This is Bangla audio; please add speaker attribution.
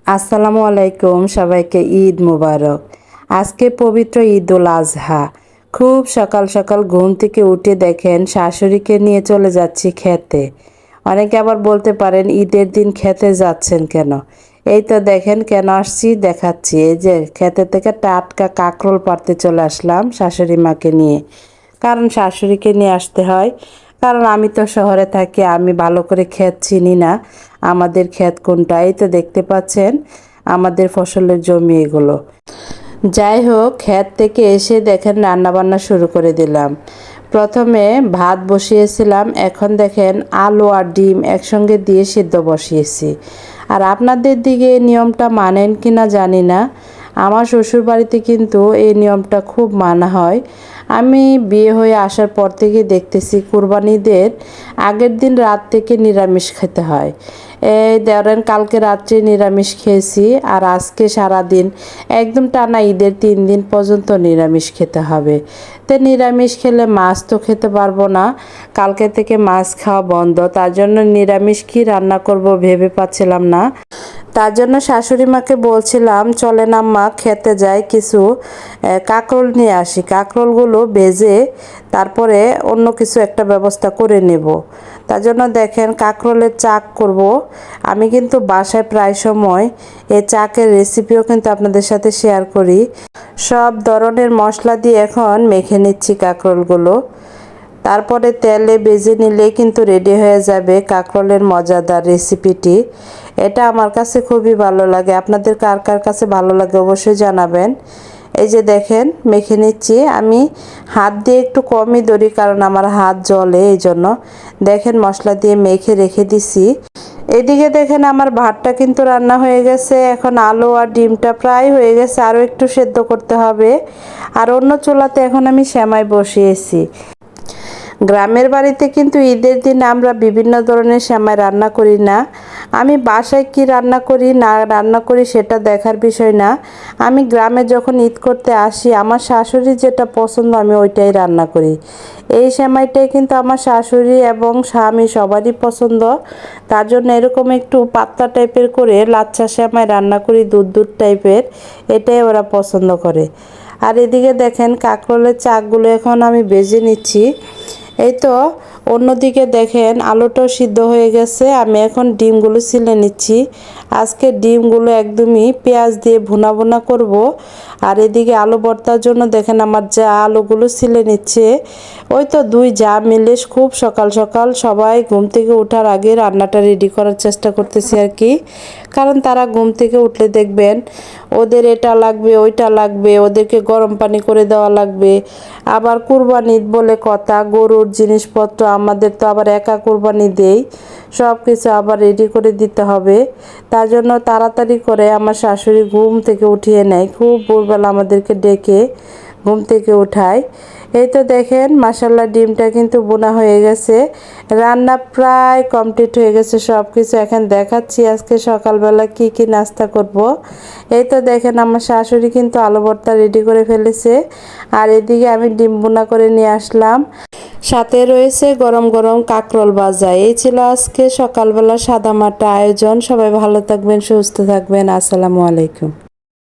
Speaker 1: আসসালামু আলাইকুম, সবাইকে ঈদ মুবারক। আজকে পবিত্র ঈদুল আজহা। খুব সকাল সকাল ঘুম থেকে উঠে দেখেন শাশুড়িকে নিয়ে চলে যাচ্ছি খেতে। অনেকে আবার বলতে পারেন ঈদের দিন খেতে যাচ্ছেন কেন? এই তো দেখেন কেন আসছি দেখাচ্ছি। এই যে খেতে থেকে টাটকা কাঁকরোল পাড়তে চলে আসলাম শাশুড়ি মাকে নিয়ে। কারণ শাশুড়িকে নিয়ে আসতে হয়, কারণ আমি তো শহরে থাকি, আমি ভালো করে ক্ষেত চিনি না আমাদের ক্ষেত কোনটা। এই তো দেখতে পাচ্ছেন আমাদের ফসলের জমি এগুলো। যাই হোক, ক্ষেত থেকে এসে দেখেন রান্নাবান্না শুরু করে দিলাম। প্রথমে ভাত বসিয়েছিলাম, এখন দেখেন আলু আর ডিম একসঙ্গে দিয়ে সিদ্ধ বসিয়েছি। আর আপনাদের দিকে এই নিয়মটা মানেন কি না জানি না, আমার শ্বশুর বাড়িতে কিন্তু এই নিয়মটা খুব মানা হয়। আমি বিয়ে হয়ে আসার পর থেকে দেখতেছি কুরবানিদের আগের দিন রাত থেকে নিরামিষ খেতে হয়। এই ধরেন কালকে রাত্রে নিরামিষ খেয়েছি, আর আজকে সারাদিন একদম টানা ঈদের 3 দিন পর্যন্ত নিরামিষ খেতে হবে। তো নিরামিষ খেলে মাছ তো খেতে পারবো না, কালকে থেকে মাছ খাওয়া বন্ধ। তার জন্য নিরামিষ কি রান্না করব ভেবে পাচ্ছিলাম না। তার জন্য শাশুড়ি মাকে বলছিলাম, চলেন আম্মা খেতে যাই, কিছু কাঁকরোল নিয়ে আসি, কাঁকরোলগুলো ভেজে তারপরে অন্য কিছু একটা ব্যবস্থা করে নেব। তার জন্য দেখেন কাঁকরোলের চাক করব। আমি কিন্তু বাসায় প্রায় সময় এই চাকের রেসিপিও কিন্তু আপনাদের সাথে শেয়ার করি। সব ধরনের মশলা দিয়ে এখন মেখে নিচ্ছি কাঁকরোলগুলো। তারপরে তেলে ভেজে নিলে কিন্তু রেডি হয়ে যাবে কাঁকরোলের মজাদার রেসিপিটি। এটা আমার কাছে খুবই ভালো লাগে, আপনাদের কার কার কাছে ভালো লাগে অবশ্যই জানাবেন। এই যে দেখেন মেখে নিচ্ছি, আমি হাত দিয়ে একটু কমই ধরি কারণ আমার হাত জ্বলে, এই জন্য দেখেন মশলা দিয়ে মেখে রেখে দিছি। এদিকে দেখেন আমার ভাতটা কিন্তু রান্না হয়ে গেছে, এখন আলু আর ডিমটা প্রায় হয়ে গেছে, আরও একটু সেদ্ধ করতে হবে। আর অন্য চুলাতে এখন আমি সেমাই বসিয়েছি। গ্রামের বাড়িতে কিন্তু ঈদের দিন আমরা বিভিন্ন ধরনের সেমাই রান্না করি না। আমি বাসায় কি রান্না করি না রান্না করি সেটা দেখার বিষয় না। আমি গ্রামে যখন ঈদ করতে আসি আমার শাশুড়ির যেটা পছন্দ আমি ওইটাই রান্না করি। এই সেমাইটাই কিন্তু আমার শাশুড়ি এবং স্বামী সবারই পছন্দ। তার জন্য এরকম একটু পাতলা টাইপের করে লাচ্ছা সেমাই রান্না করি, দুধ দুধ টাইপের, এটাই ওরা পছন্দ করে। আর এদিকে দেখেন কাঁকরোলের চাকগুলো এখন আমি ভেজে নিচ্ছি। এই তো অন্যদিকে দেখেন আলুটাও সিদ্ধ হয়ে গেছে, আমি এখন ডিমগুলো ছিলে নিচ্ছি। আজকে ডিমগুলো একদমই পেঁয়াজ দিয়ে ভুনা ভুনা করব। আর এদিকে আলু ভর্তার জন্য দেখেন আমার যা আলুগুলো ছিলে নিচ্ছে। ওই তো দুই যা মিলে খুব সকাল সকাল সবাই ঘুম থেকে ওঠার আগে রান্নাটা রেডি করার চেষ্টা করতেছি আর কি। কারণ তারা ঘুম থেকে উঠলে দেখবেন ওদের এটা লাগবে ওইটা লাগবে, ওদেরকে গরম পানি করে দেওয়া লাগবে। আবার কুরবানি ঈদ বলে কথা, গরুর জিনিসপত্র আমাদের তো আবার একা কুরবানি দেই, সব কিছু আবার রেডি করে দিতে হবে। তার জন্য তাড়াতাড়ি করে আমার শাশুড়ি ঘুম থেকে উঠিয়ে নেয়, খুব ভোরবেলা আমাদেরকে ডেকে ঘুম থেকে উঠায়। এই তো দেখেন মাশাল্লাহ ডিমটা কিন্তু বোনা হয়ে গেছে, রান্না প্রায় কমপ্লিট হয়ে গেছে সব কিছু। এখন দেখাচ্ছি আজকে সকালবেলা কি কি নাস্তা করব। এই তো দেখেন আমার শাশুড়ি কিন্তু আলু ভর্তা রেডি করে ফেলেছে, আর এদিকে আমি ডিম বোনা করে নিয়ে আসলাম, সাথে রয়েছে গরম গরম কাঁকরোল ভাজা। এই ছিল আজকে সকালবেলা সাদামাটা আয়োজন। সবাই ভালো থাকবেন, সুস্থ থাকবেন। আসসালামু আলাইকুম।